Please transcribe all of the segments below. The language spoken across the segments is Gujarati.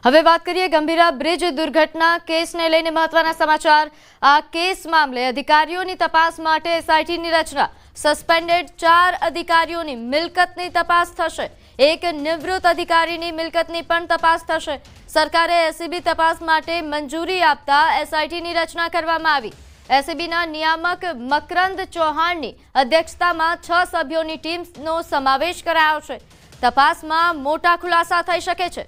હવે વાત કરીએ ગંભીરા બ્રિજ દુર્ઘટના કેસને લઈને મહત્વના સમાચાર। આ કેસ મામલે અધિકારીઓની તપાસ માટે એસઆઈટીની રચના। સસ્પેન્ડેડ 4 અધિકારીઓની મિલકતની તપાસ થશે। એક નિવૃત્ત અધિકારીની મિલકતની પણ તપાસ થશે। સરકારે એસીબી તપાસ માટે મંજૂરી આપતા એસઆઈટીની રચના કરવામાં આવી। એસીબીના નિયામક મકરંદ ચૌહાણની અધ્યક્ષતામાં 6 સભ્યોની ટીમનો સમાવેશ કરાયો છે। તપાસમાં મોટા ખુલાસા થઈ શકે છે।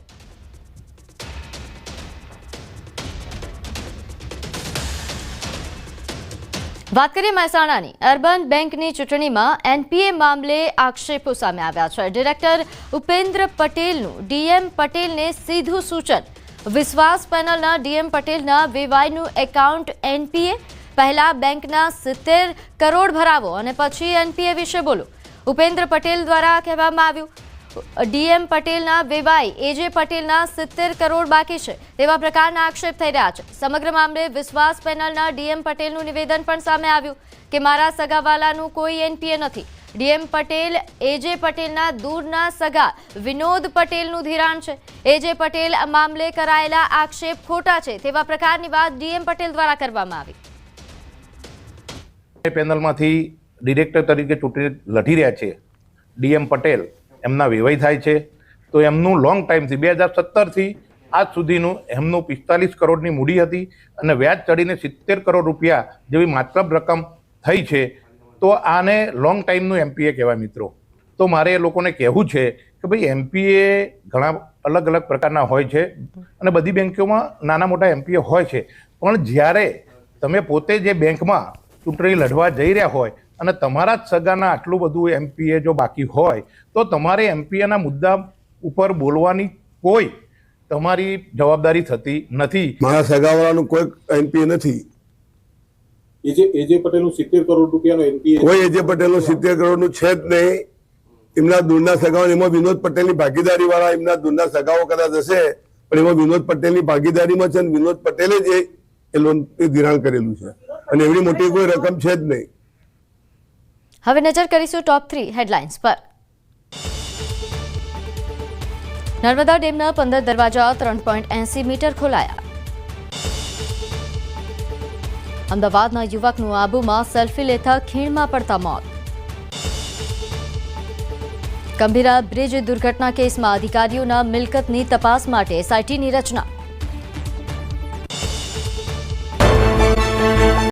વાત કરીએ મહેસાણાની અર્બન બેંકની ચૂંટણીમાં એનપીએ મામલે આક્ષેપો સામે આવ્યા છે। ડિરેક્ટર ઉપેન્દ્ર પટેલનું ડીએમ પટેલને સીધું સૂચન। વિશ્વાસ પેનલના ડીએમ પટેલના વીવાયનું એકાઉન્ટ એનપીએ। પહેલા બેંકના 70 કરોડ ભરાવો અને પછી એનપીએ વિશે બોલો। ઉપેન્દ્ર પટેલ દ્વારા કહેવામાં આવ્યું ડીએમ પટેલના વીવાય એજે પટેલના 70 કરોડ બાકી છે તેવા પ્રકારના આક્ષેપ થઈ રહ્યા છે। સમગ્ર મામલે વિશ્વાસ પેનલના ડીએમ પટેલનું નિવેદન પણ સામે આવ્યું કે મારા સગાવાલાનું કોઈ એનપીએ નથી। ડીએમ પટેલ એજે પટેલના દૂરના સગા વિનોદ પટેલનું ધિરાણ છે। એજે પટેલ આ મામલે કરાયેલા આક્ષેપ ખોટા છે તેવા પ્રકારની વાત ડીએમ પટેલ દ્વારા કરવામાં આવી। પેનલમાંથી ડિરેક્ટર તરીકે ચૂંટણી લડી રહ્યા છે ડીએમ પટેલ, એમના વિવાહ થાય છે તો એમનું લોંગ ટાઈમથી 2017થી આજ સુધીનું એમનું 45 કરોડની મૂડી હતી અને વ્યાજ ચડીને 70 કરોડ રૂપિયા જેવી માત્ર રકમ થઈ છે। તો આને લોંગ ટાઈમનું એમપીએ કહેવાય મિત્રો। તો મારે એ લોકોને કહેવું છે કે ભાઈ એમપીએ ઘણા અલગ અલગ પ્રકારના હોય છે અને બધી બેંકોમાં નાના મોટા એમપીએ હોય છે, પણ જ્યારે તમે પોતે જે બેંકમાં ચૂંટણી લડવા જઈ રહ્યા હોય અને તમારા જ સગાના આટલું બધું એમપીએ જો બાકી હોય તો તમારે એમપીએના મુદ્દા ઉપર બોલવાની કોઈ તમારી જવાબદારી થતી નથી। મારા સગાવાળાનું કોઈ એમપીએ નથી। એજે પટેલનું 70 કરોડ રૂપિયાનું એમપીએ કોઈ એજે પટેલનું 70 કરોડનું છે જ નહીં। એમના દૂરના સગાઓ, એમાં વિનોદ પટેલની ભાગીદારી વાળા એમના દૂરના સગાઓ કદાચ હશે, પણ એમાં વિનોદ પટેલની ભાગીદારીમાં છે અને વિનોદ પટેલે જ એ લોન ધિરાણ કરેલું છે અને એવડી મોટી કોઈ રકમ છે જ નહીં। હવે નજર કરીશું ટોપ 3 હેડલાઇન્સ પર। નર્મદા ડેમના 15 દરવાજા 3.80 મીટર ખોલાયા। અમદાવાદના યુવકનું આબુમાં સેલ્ફી લેતા ખીણમાં પડતા મોત। ગંભીરા બ્રિજ દુર્ઘટના કેસમાં અધિકારીઓના મિલકતની તપાસ માટે એસઆઈટીની રચના।